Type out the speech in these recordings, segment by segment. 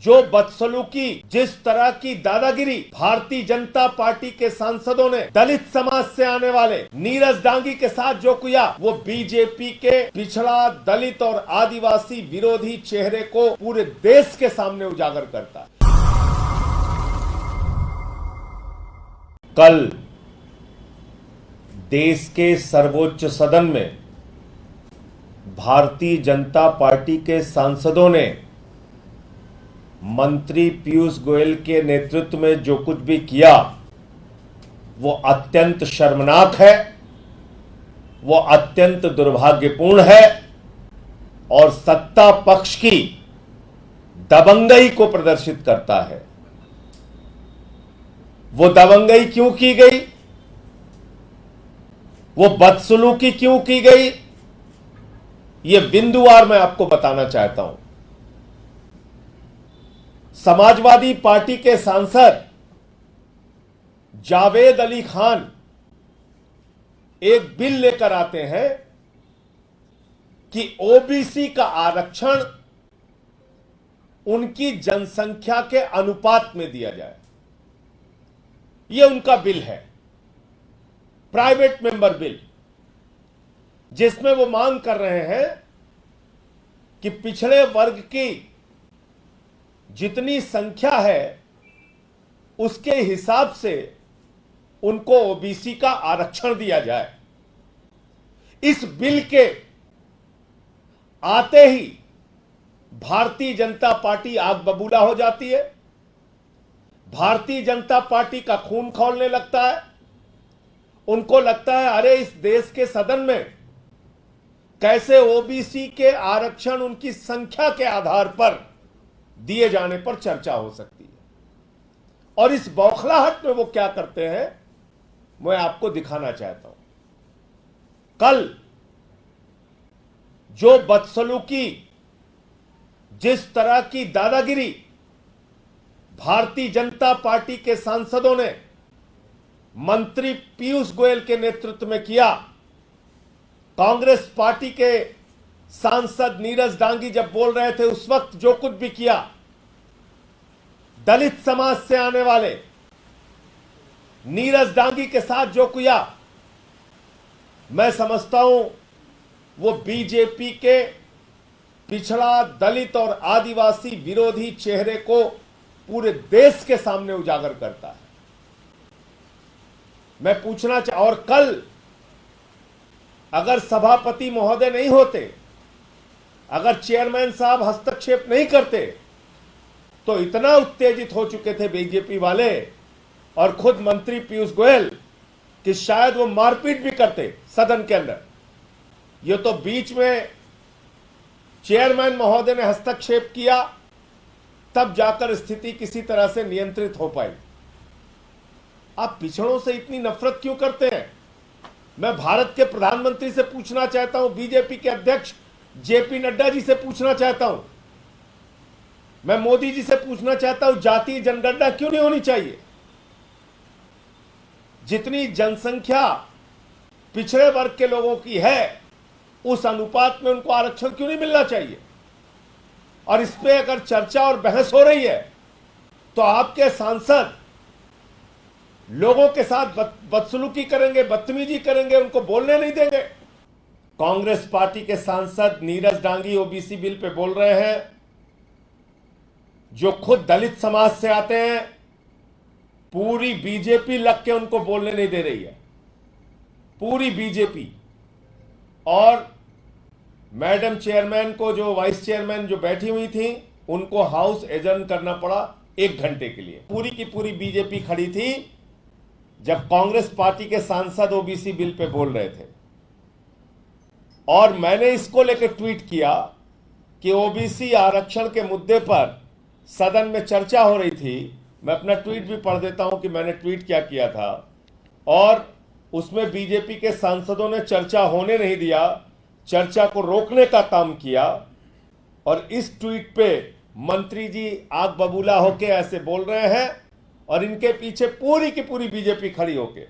जो बदसलूकी, जिस तरह की दादागिरी भारतीय जनता पार्टी के सांसदों ने दलित समाज से आने वाले नीरज डांगी के साथ जो किया, वो बीजेपी के पिछड़ा, दलित और आदिवासी विरोधी चेहरे को पूरे देश के सामने उजागर करता है। कल देश के सर्वोच्च सदन में भारतीय जनता पार्टी के सांसदों ने मंत्री पीयूष गोयल के नेतृत्व में जो कुछ भी किया वो अत्यंत शर्मनाक है, वो अत्यंत दुर्भाग्यपूर्ण है और सत्ता पक्ष की दबंगई को प्रदर्शित करता है। वो दबंगई क्यों की गई, वो बदसलूकी क्यों की गई, ये बिंदुवार मैं आपको बताना चाहता हूं। समाजवादी पार्टी के सांसद जावेद अली खान एक बिल लेकर आते हैं कि ओबीसी का आरक्षण उनकी जनसंख्या के अनुपात में दिया जाए। यह उनका बिल है, प्राइवेट मेंबर बिल, जिसमें वो मांग कर रहे हैं कि पिछड़े वर्ग की जितनी संख्या है उसके हिसाब से उनको ओबीसी का आरक्षण दिया जाए। इस बिल के आते ही भारतीय जनता पार्टी आग बबूला हो जाती है, भारतीय जनता पार्टी का खून खौलने लगता है। उनको लगता है अरे इस देश के सदन में कैसे ओबीसी के आरक्षण उनकी संख्या के आधार पर दिए जाने पर चर्चा हो सकती है। और इस बौखलाहट में वो क्या करते हैं मैं आपको दिखाना चाहता हूं। कल जो बदसलूकी, जिस तरह की दादागिरी भारतीय जनता पार्टी के सांसदों ने मंत्री पीयूष गोयल के नेतृत्व में किया, कांग्रेस पार्टी के सांसद नीरज डांगी जब बोल रहे थे उस वक्त जो कुछ भी किया, दलित समाज से आने वाले नीरज डांगी के साथ जो किया, मैं समझता हूं वो बीजेपी के पिछड़ा, दलित और आदिवासी विरोधी चेहरे को पूरे देश के सामने उजागर करता है। मैं पूछना और कल अगर सभापति महोदय नहीं होते, अगर चेयरमैन साहब हस्तक्षेप नहीं करते, तो इतना उत्तेजित हो चुके थे बीजेपी वाले और खुद मंत्री पीयूष गोयल कि शायद वो मारपीट भी करते सदन के अंदर। ये तो बीच में चेयरमैन महोदय ने हस्तक्षेप किया, तब जाकर स्थिति किसी तरह से नियंत्रित हो पाई। आप पिछड़ों से इतनी नफरत क्यों करते हैं? मैं भारत के प्रधानमंत्री से पूछना चाहता हूं, बीजेपी के अध्यक्ष जेपी नड्डा जी से पूछना चाहता हूं, मैं मोदी जी से पूछना चाहता हूं, जातीय जनगणना क्यों नहीं होनी चाहिए? जितनी जनसंख्या पिछड़े वर्ग के लोगों की है उस अनुपात में उनको आरक्षण क्यों नहीं मिलना चाहिए? और इस पे अगर चर्चा और बहस हो रही है तो आपके सांसद लोगों के साथ बदसलूकी करेंगे, बदतमीजी करेंगे, उनको बोलने नहीं देंगे। कांग्रेस पार्टी के सांसद Neeraj Dangi OBC bill pay बोल रहे हैं, जो खुद दलित समाज से आते हैं। पूरी बीजेपी लग के उनको बोलने नहीं दे रही है, पूरी बीजेपी। और मैडम चेयरमैन को, जो वाइस चेयरमैन जो बैठी हुई थी, उनको हाउस एडजर्न करना पड़ा 1 घंटे के लिए। पूरी की पूरी बीजेपी खड़ी थी जब कांग्रेस पार्टी के सांसद ओबीसी बिल पे बोल रहे थे। और मैंने इसको लेकर ट्वीट किया कि ओबीसी आरक्षण के मुद्दे पर सदन में चर्चा हो रही थी। मैं अपना ट्वीट भी पढ़ देता हूं कि मैंने ट्वीट क्या किया था। और उसमें बीजेपी के सांसदों ने चर्चा होने नहीं दिया, चर्चा को रोकने का काम किया। और इस ट्वीट पे मंत्री जी आग बबूला होके ऐसे बोल रहे हैं और इनके पीछे पूरी की पूरी बीजेपी खड़ी होके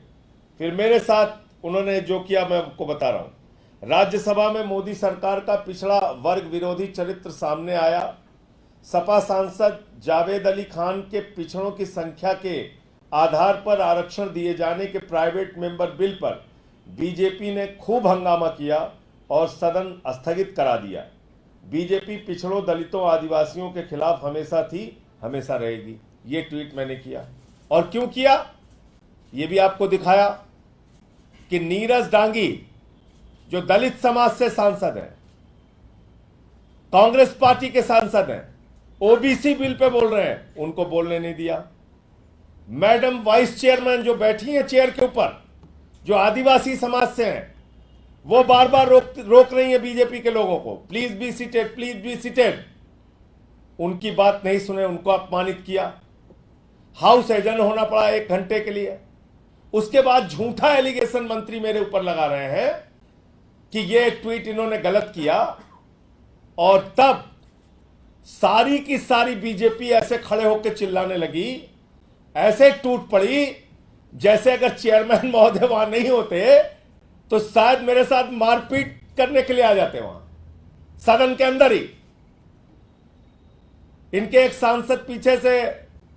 फिर मेरे साथ उन्होंने जो किया मैं आपको बता रहा हूं। राज्यसभा में मोदी सरकार का पिछड़ा वर्ग विरोधी चरित्र सामने आया। सपा सांसद जावेद अली खान के पिछड़ों की संख्या के आधार पर आरक्षण दिए जाने के प्राइवेट मेंबर बिल पर बीजेपी ने खूब हंगामा किया और सदन स्थगित करा दिया। बीजेपी पिछड़ों, दलितों, आदिवासियों के खिलाफ हमेशा थी, हमेशा रहेगी। ये ट्वीट मैंने किया। और क्यों किया ये भी आपको दिखाया कि नीरज डांगी जो दलित समाज से सांसद हैं, कांग्रेस पार्टी के सांसद हैं, ओबीसी बिल पे बोल रहे हैं, उनको बोलने नहीं दिया। मैडम वाइस चेयरमैन जो बैठी हैं चेयर के ऊपर, जो आदिवासी समाज से हैं, वो बार बार रोक रही है बीजेपी के लोगों को, please be seated, please be seated. उनकी बात नहीं सुने, उनको अपमानित किया। हाउस एजेंट होना पड़ा 1 घंटे के लिए। उसके बाद झूठा एलिगेशन मंत्री मेरे ऊपर लगा रहे हैं कि ये ट्वीट इन्होंने गलत किया, और तब सारी की सारी बीजेपी ऐसे खड़े होकर चिल्लाने लगी, ऐसे टूट पड़ी जैसे अगर चेयरमैन महोदय वहां नहीं होते तो शायद मेरे साथ मारपीट करने के लिए आ जाते वहां सदन के अंदर ही। इनके एक सांसद पीछे से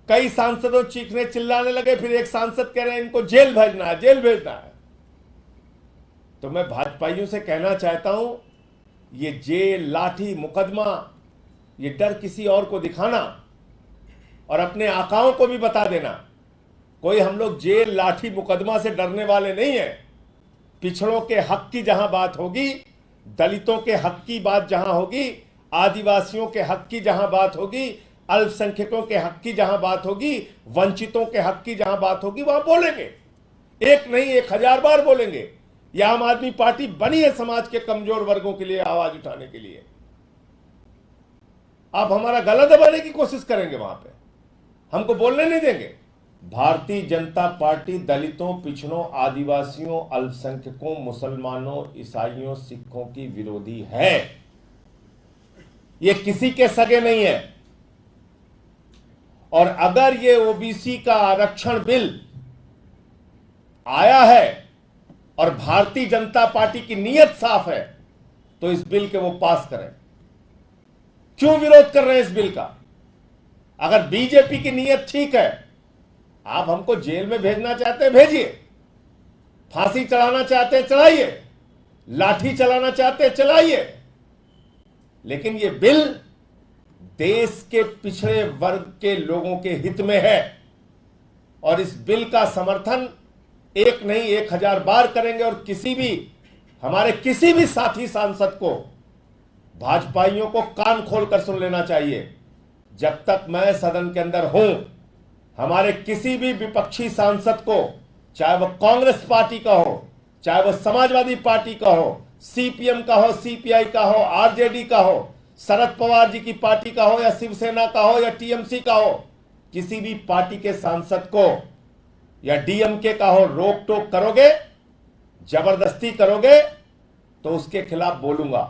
कई सांसदों चीखने चिल्लाने लगे, फिर एक सांसद कह रहे हैं इनको जेल भेजना है, जेल भेजना है। तो मैं भाजपाइयों से कहना चाहता हूं, ये जेल, लाठी, मुकदमा, ये डर किसी और को दिखाना और अपने आकाओं को भी बता देना, कोई हम लोग जेल, लाठी, मुकदमा से डरने वाले नहीं है। पिछड़ों के हक की जहां बात होगी, दलितों के हक की बात जहां होगी, आदिवासियों के हक की जहां बात होगी, अल्पसंख्यकों के हक की जहां बात होगी, वंचितों के हक की जहां बात होगी, वहां बोलेंगे। एक नहीं 1000 बार बोलेंगे। यह आम आदमी पार्टी बनी है समाज के कमजोर वर्गों के लिए आवाज उठाने के लिए। आप हमारा गला दबाने की कोशिश करेंगे, वहां पे हमको बोलने नहीं देंगे। भारतीय जनता पार्टी दलितों, पिछड़ों, आदिवासियों, अल्पसंख्यकों, मुसलमानों, ईसाइयों, सिखों की विरोधी है। ये किसी के सगे नहीं है। और अगर ये ओबीसी का आरक्षण बिल आया है और भारतीय जनता पार्टी की नीयत साफ है, तो इस बिल के वो पास करें। क्यों विरोध कर रहे हैं इस बिल का? अगर बीजेपी की नीयत ठीक है, आप हमको जेल में भेजना चाहते हैं भेजिए, फांसी चढ़ाना चाहते हैं चढ़ाइए, लाठी चलाना चाहते हैं चलाइए, लेकिन ये बिल देश के पिछड़े वर्ग के लोगों के हित में है। और इस बिल का समर्थन एक नहीं 1000 बार करेंगे। और हमारे किसी भी साथी सांसद को, भाजपाइयों को कान खोलकर सुन लेना चाहिए, जब तक मैं सदन के अंदर हूं, हमारे किसी भी विपक्षी सांसद को, चाहे वह कांग्रेस पार्टी का हो, चाहे वह समाजवादी पार्टी का हो, सीपीएम का हो, सीपीआई का हो, आरजेडी का हो, शरद पवार जी की पार्टी का हो, या शिवसेना का हो, या टीएमसी का हो, किसी भी पार्टी के सांसद को या डीएमके का हो, रोक टोक करोगे, जबरदस्ती करोगे, तो उसके खिलाफ बोलूंगा।